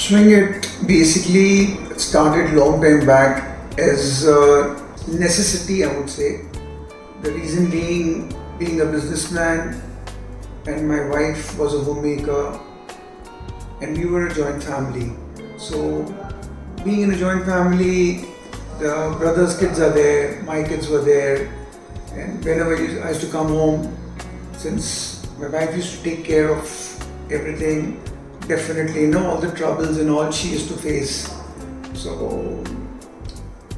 UpswingIt basically started long time back as a necessity, I would say. The reason being a businessman, and my wife was a homemaker, and we were a joint family. So, being in a joint family, the brothers' kids are there, my kids were there, and whenever I used to come home, since my wife used to take care of everything, definitely, all the troubles and all she used to face. So,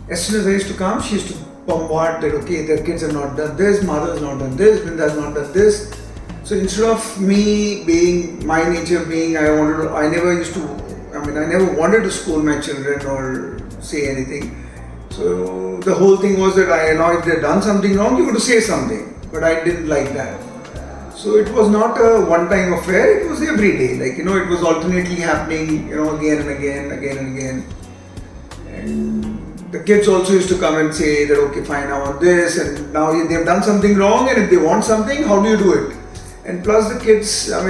as soon as I used to come, she used to bombard that, okay, the kids have not done this, mother has not done this, Brinda has not done this. So instead of me being, my nature being, I never wanted to scold my children or say anything. So the whole thing was that if they've done something wrong, you got to say something. But I didn't like that. So it was not a one-time affair, it was every day. It was alternately happening, again and again. And the kids also used to come and say that, okay, fine, I want this, and now they've done something wrong, and if they want something, how do you do it? And plus the kids, the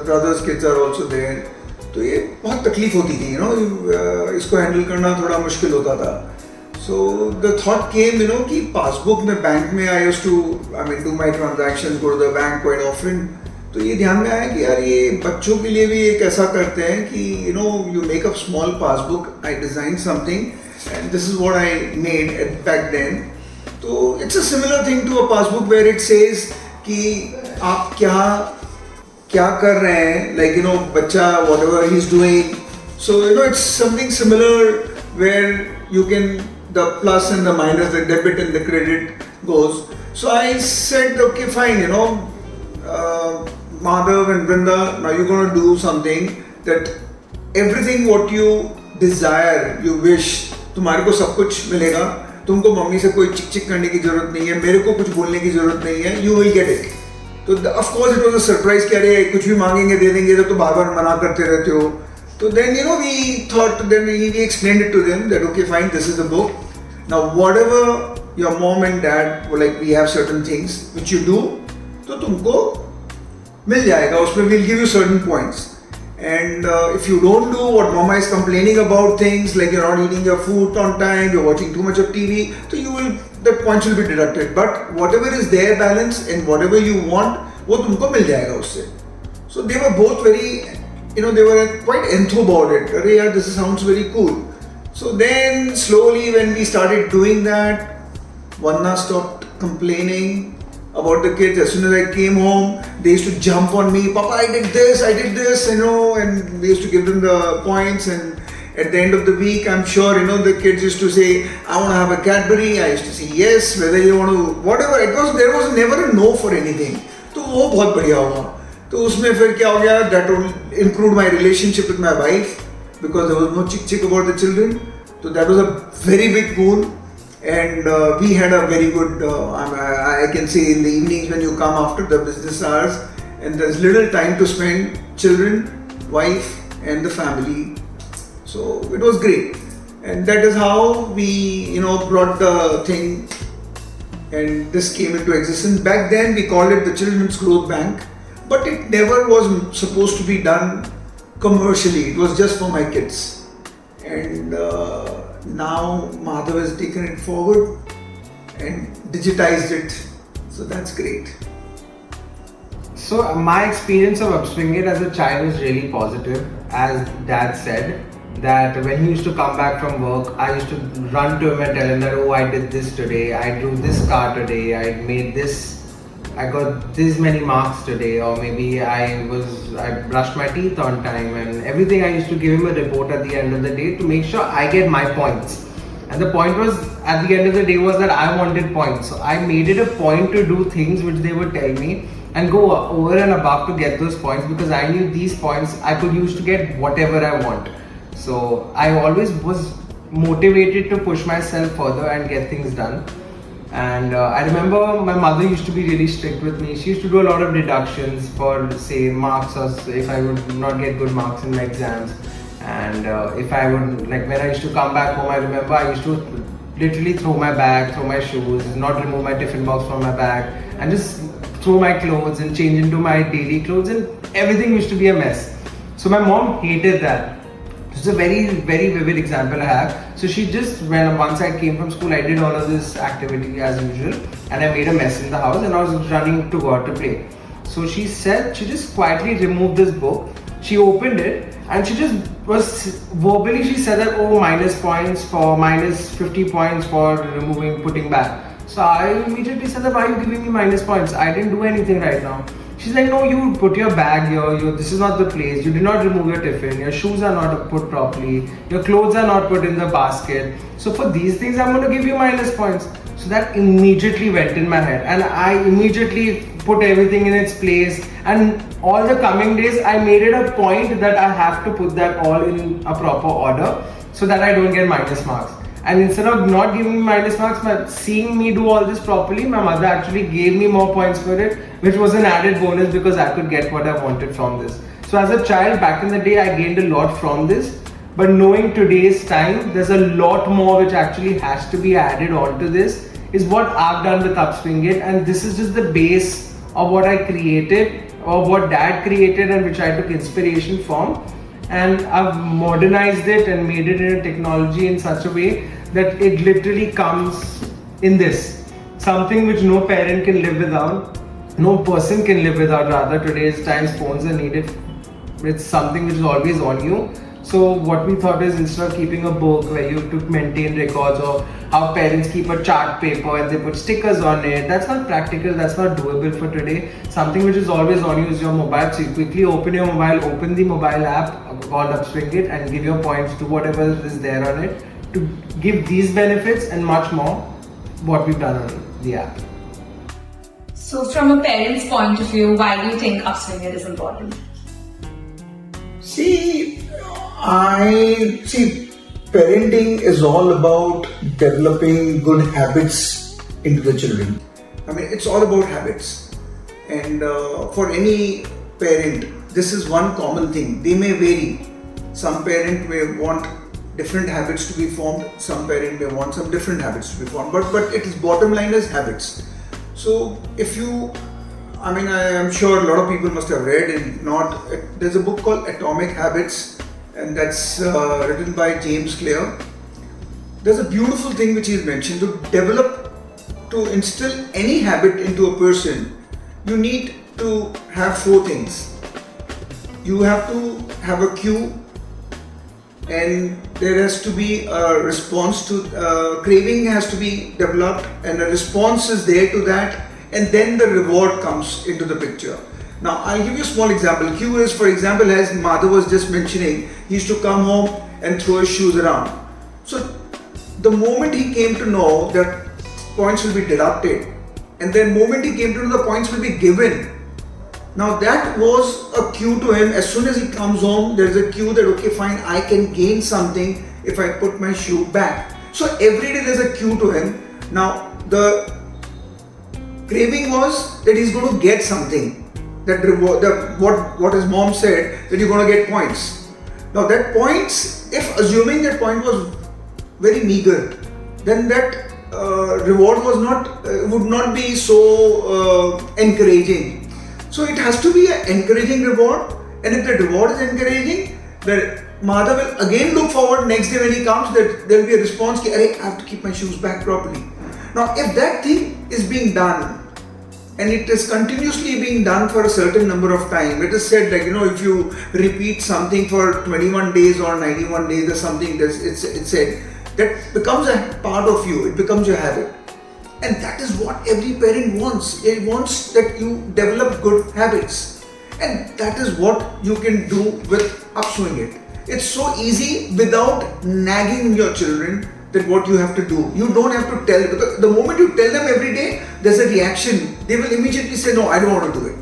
brothers' kids are also there. तो ये बहुत तकलीफ होती थी, इसको handle करना थोड़ा मुश्किल होता था. So the thought came, कि पासबुक में बैंक में I used to, do my transactions, go to the bank quite often. तो ये ध्यान में आया कि यार ये बच्चों के लिए भी एक ऐसा करते हैं कि you make a small passbook. I designed something, and this is what I made back then. So it's a similar thing to a passbook where it says कि आप क्या कर रहे हैं, बच्चा whatever he's doing. So it's something similar where you can, the plus and the minus, the debit and the credit goes. So I said, okay, fine, Madhav and Brinda, now you're going to do something that everything what you desire, you wish, तुम्हारे को सब कुछ मिलेगा, तुमको mummy से कोई चिक करने की जरूरत नहीं है, मेरे को कुछ बोलने की जरूरत नहीं है, you will get it. तो of course it was a surprise कि अरे कुछ भी मांगेंगे दे देंगे तो बार-बार मना करते रहते हो. So then we thought, then we explained it to them that okay fine, this is the book. Now whatever your mom and dad, we have certain things which you do, तो तुमको मिल जाएगा, उसमें we'll give you certain points. And if you don't do what mama is complaining about things, like you're not eating your food on time, you're watching too much of TV, so the points will be deducted. But whatever is their balance and whatever you want, वो तुमको मिल जाएगा उससे. So they were both very, they were quite enthused about it. अरे यार, this sounds very cool. So then slowly when we started doing that, Vanna stopped complaining about the kids. As soon as I came home, they used to jump on me, Papa, I did this, and we used to give them the points. And at the end of the week, I'm sure, the kids used to say, I want to have a Cadbury. I used to say yes, whether you want to, whatever. There was never a no for anything. तो वो बहुत बढ़िया हुआ. तो उसमें फिर क्या हो गया, that improved my relationship with my wife because there was no chick about the children. So that was a very big boon. And we had a very good, I can say in the evenings when you come after the business hours, and there's little time to spend, children, wife and the family. So it was great. And that is how we, brought the thing, and this came into existence. Back then we called it the Children's Growth Bank, but it never was supposed to be done commercially. It was just for my kids. And now Madhav has taken it forward and digitized it. So that's great. So my experience of UpswingIt as a child was really positive. As Dad said, that when he used to come back from work, I used to run to him and tell him that, oh, I did this today, I drew this car today, I made this, I got this many marks today, or maybe I brushed my teeth on time, and everything. I used to give him a report at the end of the day to make sure I get my points. And the point was, at the end of the day, was that I wanted points. So I made it a point to do things which they would tell me and go over and above to get those points, because I knew these points I could use to get whatever I want. So I always was motivated to push myself further and get things done. And I remember my mother used to be really strict with me. She used to do a lot of deductions for, say, marks, or if I would not get good marks in my exams. And if I would, when I used to come back home, I remember I used to literally throw my bag, throw my shoes, not remove my tiffin box from my bag, and just throw my clothes and change into my daily clothes, and everything used to be a mess. So my mom hated that. It's a very, very vivid example I have. So she just, when once I came from school, I did all of this activity as usual, and I made a mess in the house, and I was running to go out to play. So she said, she just quietly removed this book. She opened it, and she just was verbally, she said that, oh, minus points for minus 50 points for removing, putting back. So I immediately said that, why are you giving me minus points? I didn't do anything right now. She's like, no, you put your bag here, this is not the place, you did not remove your tiffin, your shoes are not put properly, your clothes are not put in the basket. So for these things, I'm going to give you minus points. So that immediately went in my head, and I immediately put everything in its place, and all the coming days, I made it a point that I have to put that all in a proper order so that I don't get minus marks. And instead of not giving me minus marks, but seeing me do all this properly, my mother actually gave me more points for it, which was an added bonus because I could get what I wanted from this. So as a child, back in the day, I gained a lot from this. But knowing today's time, there's a lot more which actually has to be added onto this, is what I've done with UpswingIt. And this is just the base of what I created, or what Dad created, and which I took inspiration from. And I've modernized it and made it in a technology in such a way that it literally comes in this. Something which no parent can live without, no person can live without rather. Today's times phones are needed. It's something which is always on you. So what we thought is, instead of keeping a book where you have to maintain records, or how parents keep a chart paper and they put stickers on it, that's not practical, that's not doable for today. Something which is always on you is your mobile. So you quickly open your mobile, open the mobile app called UpswingIt, and give your points to whatever is there on it to give these benefits and much more what we've done on the app. So from a parent's point of view, why do you think UpswingIt is important? Parenting is all about developing good habits into the children. I mean, it's all about habits. And for any parent, this is one common thing. They may vary. Some parent may want different habits to be formed. Some parent may want some different habits to be formed. But it is bottom line is habits. So if you, I am sure a lot of people must have read, and not, there's a book called Atomic Habits, and that's written by James Clear. There's a beautiful thing which he's mentioned: to instill any habit into a person, you need to have four things. You have to have a cue, and there has to be a response to, craving has to be developed, and a response is there to that, and then the reward comes into the picture. Now, I'll give you a small example. Cue is, for example, as Madhav was just mentioning, he used to come home and throw his shoes around. So, the moment he came to know that points will be deducted, and then moment he came to know the points will be given, now that was a cue to him. As soon as he comes home, there's a cue that, okay, fine, I can gain something if I put my shoe back. So, every day there's a cue to him. Now, the craving was that he's going to get something. That reward, what his mom said, that you're going to get points. Now that points, if assuming that point was very meager, then that reward was not, would not be so encouraging. So it has to be an encouraging reward, and if the reward is encouraging, the mother will again look forward next day when he comes, that there will be a response, I have to keep my shoes back properly. Now if that thing is being done, and it is continuously being done for a certain number of time. It is said, like, if you repeat something for 21 days or 91 days or something, it's said, that becomes a part of you, it becomes your habit. And that is what every parent wants. It wants that you develop good habits. And that is what you can do with UpswingIt. It's so easy without nagging your children that what you have to do. You don't have to tell, because the moment you tell them every day, there's a reaction. They will immediately say, no, I don't want to do it.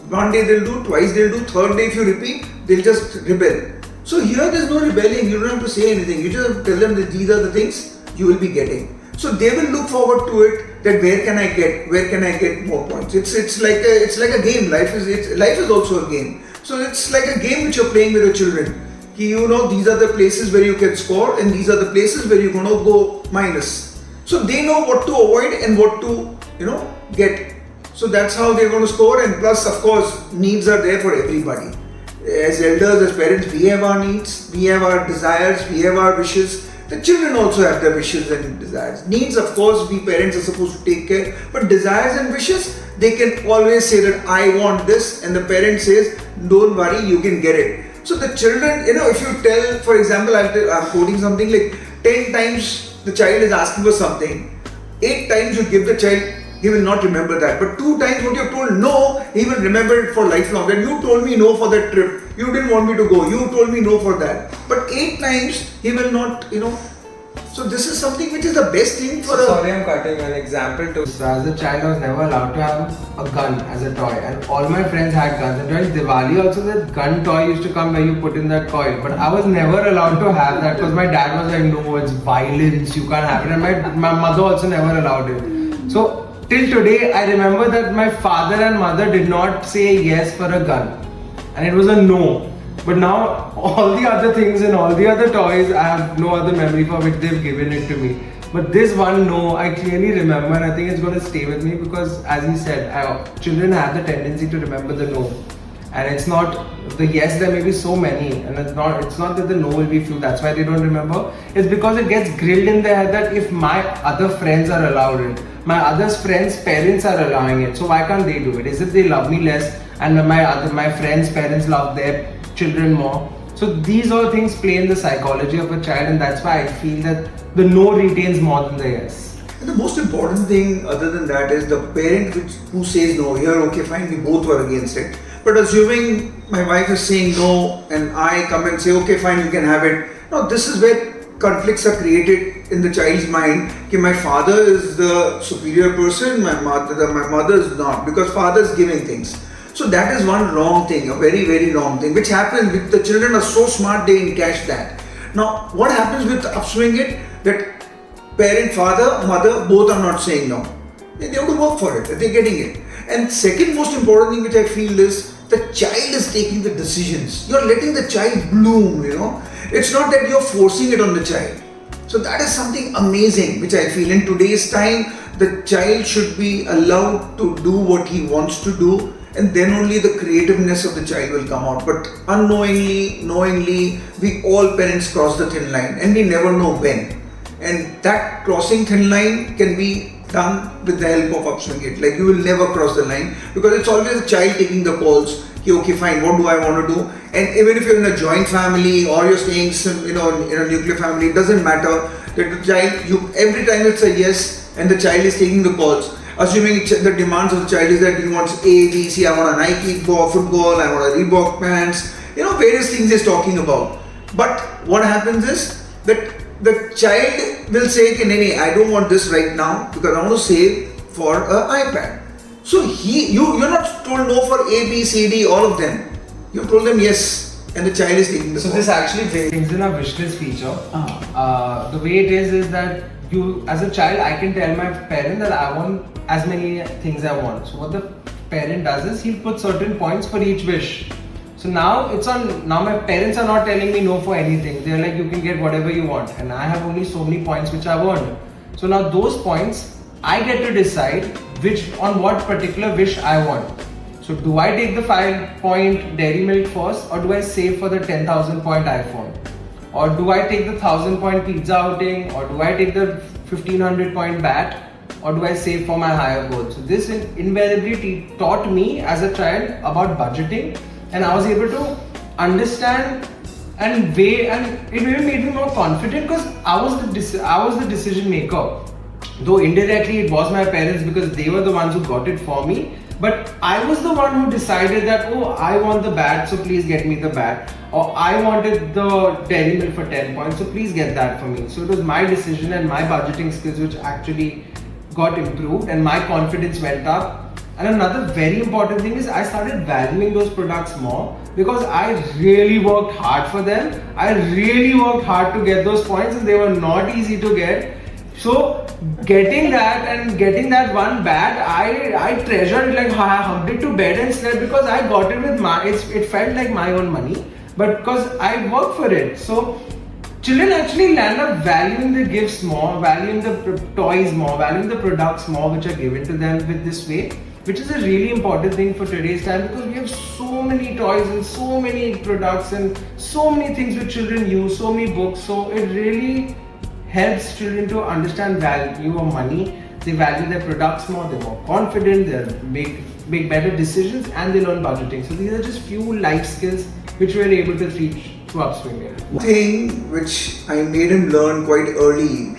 One day they'll do, twice they'll do, third day if you repeat, they'll just rebel. So here there's no rebelling, you don't have to say anything. You just tell them that these are the things you will be getting. So they will look forward to it, that where can I get more points. It's like a game. Life is also a game. So it's like a game which you're playing with your children. These are the places where you can score, and these are the places where you're going to go minus. So they know what to avoid and what to, get. So that's how they're going to score. And plus, of course, needs are there for everybody. As elders, as parents, we have our needs, we have our desires, we have our wishes. The children also have their wishes and desires. Needs, of course, we parents are supposed to take care, but desires and wishes, they can always say that I want this, and the parent says, don't worry, you can get it. So the children, if you tell, for example, I'm quoting something like 10 times the child is asking for something, 8 times you give the child, he will not remember that. But 2 times what you have told no, he will remember it for lifelong. That you told me no for that trip, you didn't want me to go, you told me no for that. But 8 times he will not, So this is something which is the best thing for Sorry, I'm cutting an example to. So as a child, I was never allowed to have a gun as a toy, and all my friends had guns. And during Diwali, also that gun toy used to come where you put in that coil. But I was never allowed to have that because my dad was like, "No, it's violence. You can't have it." And my mother also never allowed it. So till today, I remember that my father and mother did not say yes for a gun, and it was a no. But now all the other things and all the other toys, I have no other memory for which they've given it to me. But this one, no, I clearly remember, and I think it's going to stay with me because, as he said, children have the tendency to remember the no. And it's not the yes, there may be so many, and it's not that the no will be few, that's why they don't remember. It's because it gets grilled in their head that if my other friends are allowed it, my other friends' parents are allowing it, so why can't they do it? Is it they love me less and my friends' parents love their children more? So these all things play in the psychology of a child, and that's why I feel that the no retains more than the yes. And the most important thing other than that is the parent who says no, here okay fine, we both were against it. But assuming my wife is saying no and I come and say okay fine, you can have it. Now this is where conflicts are created in the child's mind. That my father is the superior person, my mother is not, because father is giving things. So that is one wrong thing, a very, very wrong thing, which happens with the children are so smart they encash that. Now, what happens with UpswingIt? That parent, father, mother, both are not saying no. They have to work for it, they're getting it. And second most important thing which I feel is the child is taking the decisions. You're letting the child bloom, It's not that you're forcing it on the child. So that is something amazing which I feel in today's time, the child should be allowed to do what he wants to do, and then only the creativeness of the child will come out. But unknowingly, knowingly, we all parents cross the thin line and we never know when. And that crossing thin line can be done with the help of UpswingIt. Like you will never cross the line because it's always the child taking the calls. Okay, fine, what do I want to do? And even if you're in a joint family or you're staying in a nuclear family, it doesn't matter. That the child, every time it's a yes and the child is taking the calls. Assuming the demands of the child is that he wants A, B, C, I want a Nike football, I want a Reebok pants, various things he's talking about. But what happens is that the child will say, "Nee, I don't want this right now because I want to save for an iPad." So you're not told no for A, B, C, D, all of them. You told them yes, and the child is taking the So call. this actually Things in a wish list feature. The way it is that you, as a child, I can tell my parent that I want as many things I want. So what the parent does is he'll put certain points for each wish. So now my parents are not telling me no for anything. They're like, you can get whatever you want, and I have only so many points which I want. So now those points, I get to decide on what particular wish I want. So do I take the 5-point dairy milk first, or do I save for the 10,000-point iPhone? Or do I take the 1,000-point pizza outing, or do I take the 1,500-point bat, or do I save for my higher goal? So this invariably taught me as a child about budgeting, and I was able to understand and weigh, and it even made me more confident because I was the decision maker. Though indirectly it was my parents because they were the ones who got it for me. But I was the one who decided that, I want the bat, so please get me the bat. Or I wanted the dairy milk for 10 points, so please get that for me. So it was my decision and my budgeting skills which actually got improved, and my confidence went up. And another very important thing is I started valuing those products more because I really worked hard for them. I really worked hard to get those points, and they were not easy to get. So getting that one bat, I treasured it, like I hugged it to bed and slept because I got it with it felt like my own money, but because I worked for it. So children actually land up valuing the gifts more, valuing the toys more, valuing the products more which are given to them with this way. which is a really important thing for today's time because we have so many toys and so many products and so many things which children use, so many books. So it really helps children to understand value of money. They value their products more, they're more confident, they make better decisions, and they learn budgeting. So these are just few life skills which we are able to teach to UpswingIt. Thing which I made him learn quite early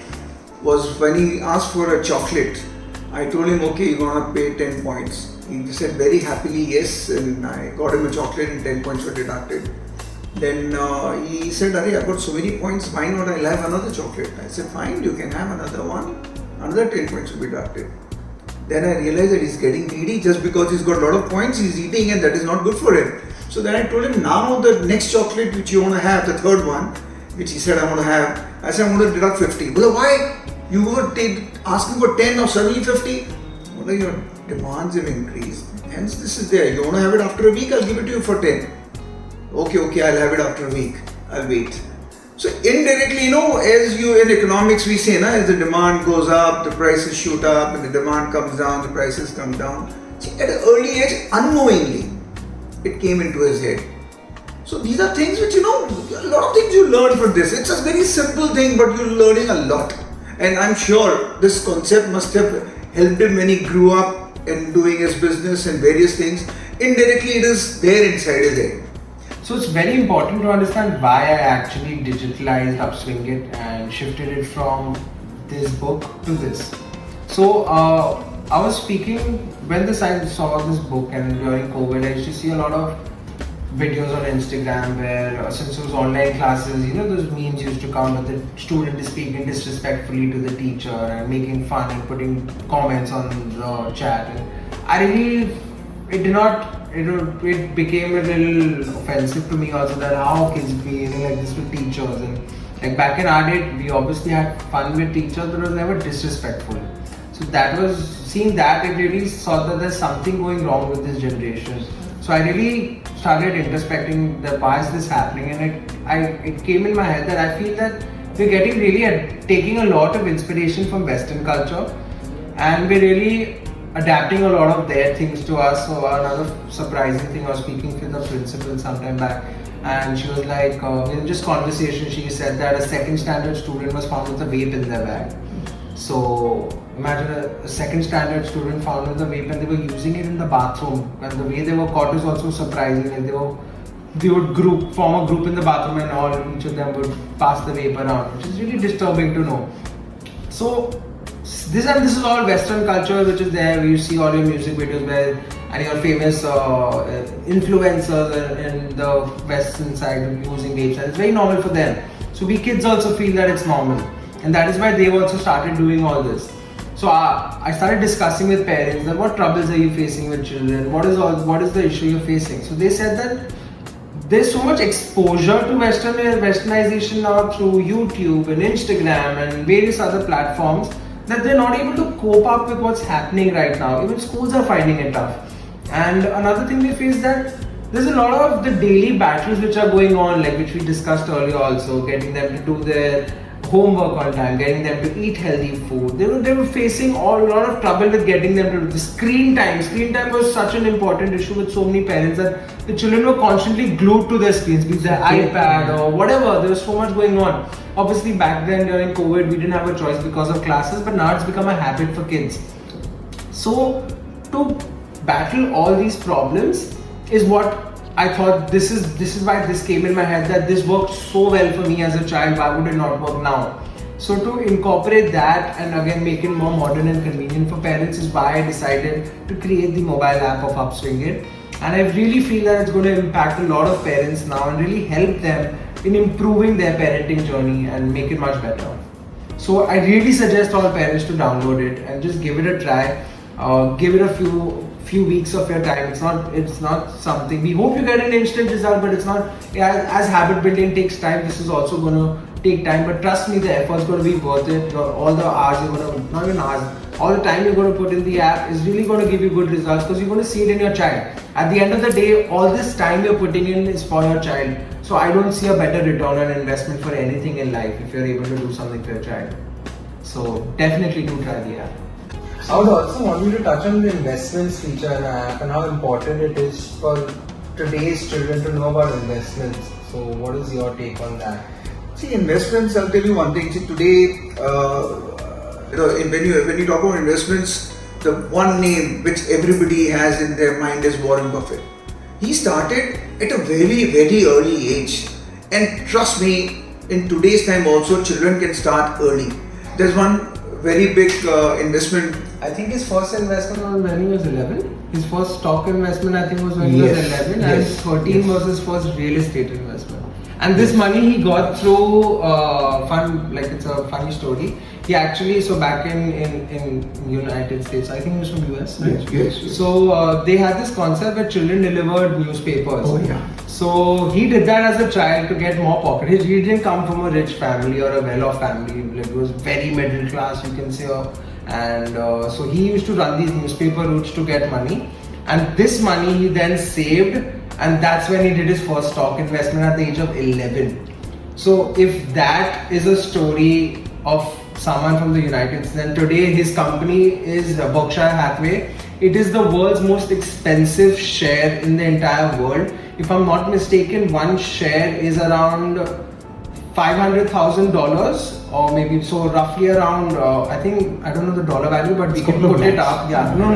was when he asked for a chocolate. I told him, okay, you're gonna pay 10 points. He said very happily yes, and I got him a chocolate and 10 points were deducted. Then he said, Arey, I got so many points, why not I'll have another chocolate? I said, fine, you can have another one. Another 10 points will be deducted. Then I realized that he's getting greedy just because he's got a lot of points, he's eating and that is not good for him. So then I told him, now the next chocolate which you want to have, the third one, which he said I want to have, I said I'm going to deduct 50. Well, why? You were asking for 10 or suddenly 50? Well, your demands have increased. Hence this is there. You want to have it after a week, I'll give it to you for 10. Okay, I'll have it after a week. I'll wait. So indirectly, as you in economics we say, as the demand goes up, the prices shoot up, and the demand comes down, the prices come down. See, at an early age, unknowingly, it came into his head. So these are things which, a lot of things you learn from this. It's a very simple thing, but you're learning a lot. And I'm sure this concept must have helped him when he grew up in doing his business and various things. Indirectly, it is there inside his head. So it's very important to understand why I actually digitalized UpswingIt and shifted it from this book to this. So I was speaking when I saw this book, and during COVID I used to see a lot of videos on Instagram where since it was online classes, those memes used to come with the student is speaking disrespectfully to the teacher and making fun and putting comments on the chat. And I really, it became a little offensive to me also that how kids behaving like this with teachers. And like back in our day, we obviously had fun with teachers, but it was never disrespectful. So seeing that, it really saw that there's something going wrong with this generation. So I really started introspecting that why is this happening, and it came in my head that I feel that we're taking a lot of inspiration from Western culture, and we're really adapting a lot of their things to us. So another surprising thing, I was speaking with the principal sometime back, and she was like, in just conversation, she said that a second standard student was found with a vape in their bag. So imagine a second standard student found with a vape and they were using it in the bathroom, and the way they were caught is also surprising. And they would form a group in the bathroom, and each of them would pass the vape around, which is really disturbing to know. So this is all Western culture which is there. You see all your music videos and your famous influencers in the Western side using vapes, and it's very normal for them. So we kids also feel that it's normal, and that is why they've also started doing all this. So I started discussing with parents that what troubles are you facing with children, what is the issue you're facing. So they said that there's so much exposure to westernization now through YouTube and Instagram and various other platforms that they're not able to cope up with what's happening right now. Even schools are finding it tough. And another thing they face that there's a lot of the daily battles which are going on, like which we discussed earlier also, getting them to do their homework on time, getting them to eat healthy food. They were facing a lot of trouble with getting them to do the screen time. Screen time was such an important issue with so many parents that the children were constantly glued to their screens, be it their iPad or whatever. There was so much going on. Obviously back then during COVID we didn't have a choice because of classes, but now it's become a habit for kids. So to battle all these problems is what I thought, this is why this came in my head, that this worked so well for me as a child, why would it not work now? So to incorporate that and again make it more modern and convenient for parents is why I decided to create the mobile app of UpswingIt. And I really feel that it's going to impact a lot of parents now and really help them in improving their parenting journey and make it much better. So I really suggest all parents to download it and just give it a try. Give it a few weeks of your time. It's not something, we hope you get an instant result, but it's not, as habit building takes time, this is also going to take time, but trust me, the effort's going to be worth it. All the hours you're going to, not even hours, all the time you're going to put in the app is really going to give you good results because you're going to see it in your child. At the end of the day, all this time you're putting in is for your child. So I don't see a better return on investment for anything in life if you're able to do something for your child. So definitely do try the app. I would also want you to touch on the investments feature in the app and how important it is for today's children to know about investments. So, what is your take on that? See, investments, I'll tell you one thing. See, today, when you talk about investments, the one name which everybody has in their mind is Warren Buffett. He started at a very, very early age. And trust me, in today's time also, children can start early. There's one very big investment. I think his first investment was when he was 11. His first stock investment, I think, was when he was 11. And 13 was his first real estate investment. And this money he got through it's a funny story. He actually, so back in United States, I think he was from US, right? Yes. So they had this concept where children delivered newspapers. Oh yeah. So he did that as a child to get more pocket. He didn't come from a rich family or a well-off family. Like, he was very middle class, you can say. And so he used to run these newspaper routes to get money. And this money he then saved, and that's when he did his first stock investment at the age of 11. So if that is a story of someone from the United States, then today his company is Berkshire Hathaway. It is the world's most expensive share in the entire world. If I'm not mistaken, one share is around $500,000 or maybe, so roughly around, I don't know the dollar value, but we can put it up. Yeah, no,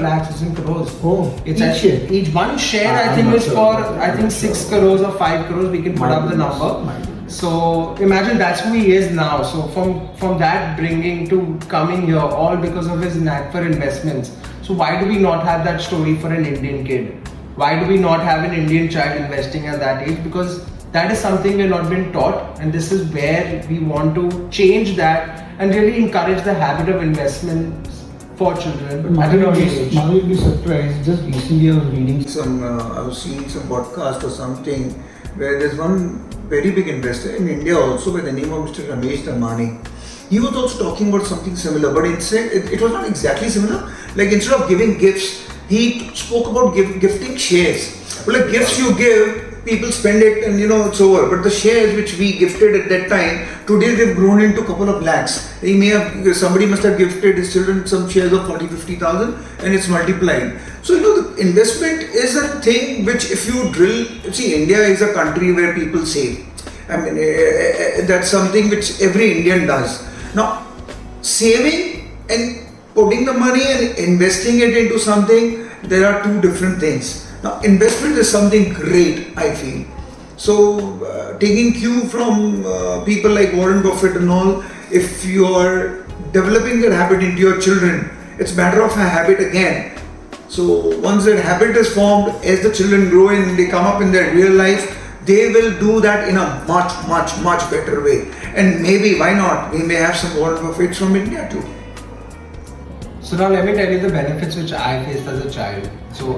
lakhs, it's in crores. Oh, it's actually each one share I think is for 6 crores or 5 crores. We can put up the number. So imagine that's who he is now. So from that bringing to coming here, all because of his knack for investments. So why do we not have that story for an Indian kid? Why do we not have an Indian child investing at that age? Because that is something we're not been taught, and this is where we want to change that and really encourage the habit of investments for children at an early age. You'll be surprised. Just recently I was reading I was seeing some podcast or something where there's one very big investor in India also by the name of Mr. Ramesh Damani. He was also talking about something similar, but instead it was not exactly similar. Like, instead of giving gifts, he spoke about gifting shares. Well, like, gifts you give, people spend it and it's over. But the shares which we gifted at that time, today they've grown into a couple of lakhs. Somebody must have gifted his children some shares of 40,000-50,000 and it's multiplied. So the investment is a thing which, if you drill, see, India is a country where people save. I mean, that's something which every Indian does. Now, saving and putting the money and investing it into something, there are two different things. Now, investment is something great, I feel. So, taking cue from people like Warren Buffett and all, if you are developing that habit into your children, it's a matter of a habit again. So, once that habit is formed, as the children grow and they come up in their real life, they will do that in a much better way. And maybe, why not? We may have some Warren Buffetts from India too. So now let me tell you the benefits which I faced as a child. So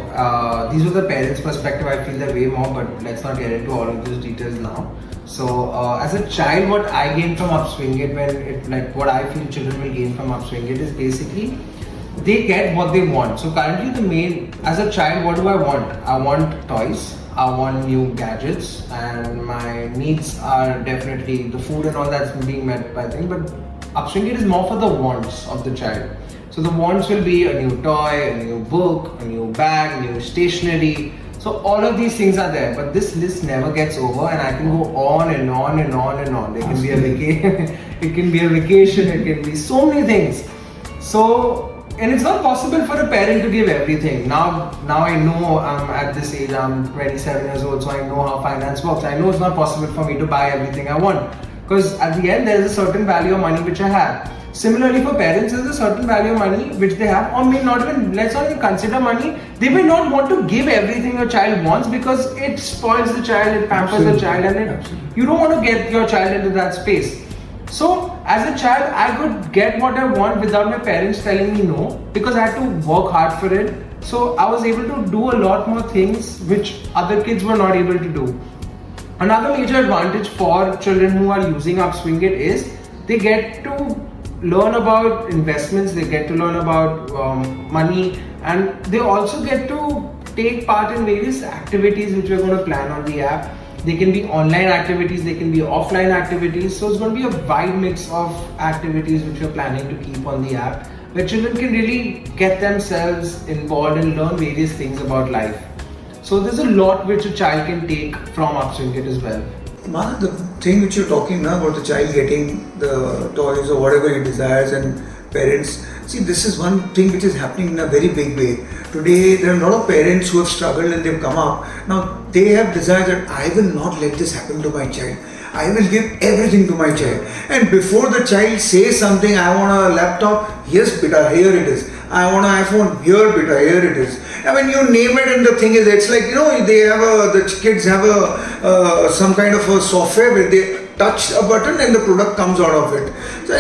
these were the parents' perspective. I feel that way more, but let's not get into all of those details now. So as a child, what I gained from UpswingIt, what I feel children will gain from UpswingIt is basically they get what they want. So currently as a child, what do I want? I want toys. I want new gadgets, and my needs are definitely the food and all that's being met by things. But UpswingIt is more for the wants of the child. So the wants will be a new toy, a new book, a new bag, new stationery. So all of these things are there, but this list never gets over, and I can go on and on and on and on. There can be a vacation, it can be a vacation, it can be so many things. So, and it's not possible for a parent to give everything. Now I know I'm at this age, I'm 27 years old, so I know how finance works. I know it's not possible for me to buy everything I want, because at the end there is a certain value of money which I have. Similarly, for parents, there's a certain value of money which they have, or may not even, let's not even consider money. They may not want to give everything a child wants because it spoils the child, it pampers the child, and you don't want to get your child into that space. So, as a child, I could get what I want without my parents telling me no, because I had to work hard for it. So, I was able to do a lot more things which other kids were not able to do. Another major advantage for children who are using UpswingIt is they get to learn about investments, they get to learn about money, and they also get to take part in various activities which we're going to plan on the app. They can be online activities, they can be offline activities. So it's going to be a wide mix of activities which we're planning to keep on the app, where children can really get themselves involved and learn various things about life. So there's a lot which a child can take from UpswingIt as well. Madhav, the thing which you're talking now about the child getting the toys or whatever he desires and parents, see, this is one thing which is happening in a very big way. Today, there are a lot of parents who have struggled and they've come up. Now, they have decided that I will not let this happen to my child. I will give everything to my child. And before the child says something, I want a laptop, yes, beta, here it is. I want an iPhone, here, beta, here it is. I mean, you name it, and the thing is, it's like, they have the kids have some kind of a software where they touch a button and the product comes out of it. So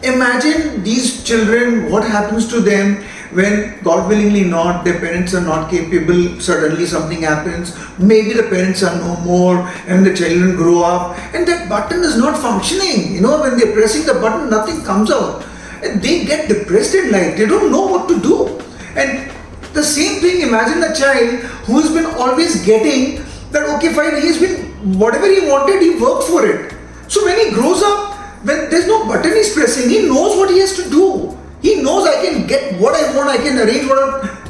imagine these children, what happens to them when, God willingly not, their parents are not capable, suddenly something happens, maybe the parents are no more and the children grow up and that button is not functioning. When they're pressing the button, nothing comes out. And they get depressed in life, they don't know what to do. And the same thing, imagine a child who's been always getting that, okay, fine, he's been, whatever he wanted, he worked for it. So when he grows up, when there's no button he's pressing, he knows what he has to do. He knows I can get what I want, I can arrange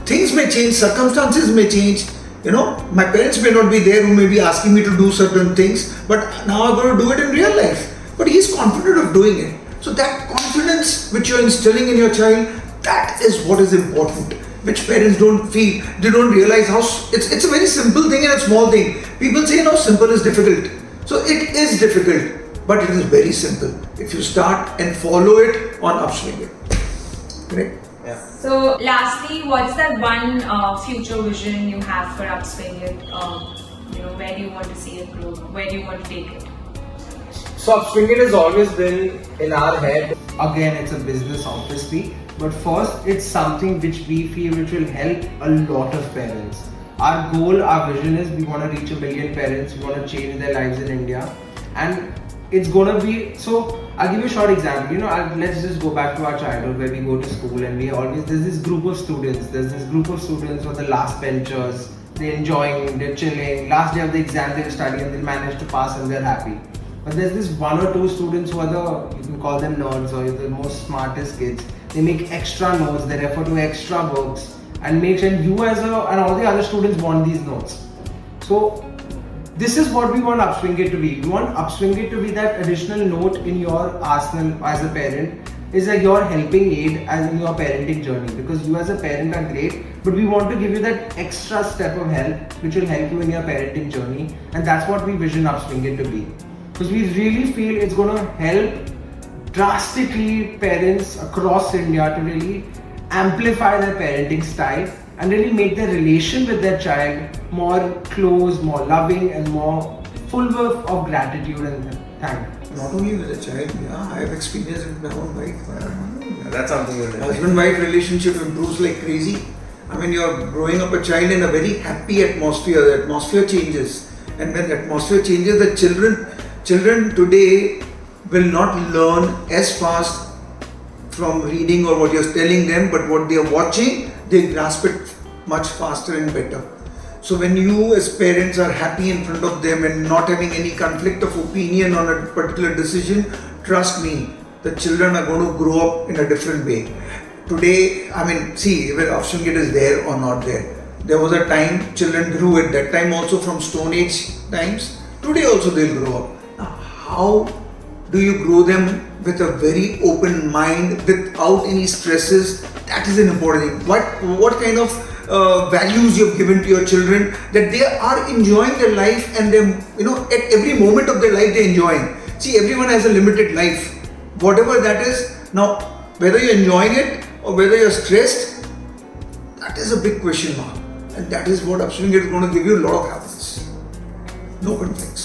things may change, circumstances may change. My parents may not be there who may be asking me to do certain things, but now I'm going to do it in real life. But he's confident of doing it. So that confidence which you're instilling in your child, that is what is important, which parents don't feel. They don't realize how it's a very simple thing and a small thing. People say, simple is difficult. So it is difficult, but it is very simple if you start and follow it on UpswingIt. Correct? Yeah. So lastly, what's that one future vision you have for UpswingIt? Where do you want to see it grow? Where do you want to take it? So UpswingIt has always been in our head. Again, it's a business obviously, but first it's something which we feel which will help a lot of parents. Our goal, our vision is we want to reach 1 million parents, we want to change their lives in India, and it's going to be, so I'll give you a short example. Let's just go back to our childhood where we go to school and there's this group of students who are the last benchers, they're enjoying, they're chilling, last day of the exam they'll study and they'll manage to pass and they're happy. But there's this 1 or 2 students who are you can call them nerds or the most smartest kids. They make extra notes, they refer to extra books and you and all the other students want these notes. So this is what we want UpswingIt to be. We want UpswingIt to be that additional note in your arsenal as a parent, is like your helping aid as in your parenting journey, because you as a parent are great, but we want to give you that extra step of help which will help you in your parenting journey, and that's what we vision UpswingIt to be. Because we really feel it's going to help drastically parents across India to really amplify their parenting style and really make their relation with their child more close, more loving and more full of gratitude and thanks. Not only with a child, I have experienced it with my own wife. That's something you'll do. Husband-wife relationship improves like crazy. I mean, you're growing up a child in a very happy atmosphere. The atmosphere changes, and when the atmosphere changes, the children today will not learn as fast from reading or what you're telling them, but what they are watching, they grasp it much faster and better. So when you as parents are happy in front of them and not having any conflict of opinion on a particular decision, trust me, the children are going to grow up in a different way. Today, see, whether UpswingIt is there or not there. There was a time children grew at that time also from Stone Age times. Today also they'll grow up. Now, how do you grow them with a very open mind without any stresses? That is an important thing. What kind of values you have given to your children, that they are enjoying their life and they, at every moment of their life they're enjoying. See, everyone has a limited life, whatever that is. Now, whether you're enjoying it or whether you're stressed, that is a big question mark. And that is what UpswingIt is going to give you a lot of happiness. No conflicts.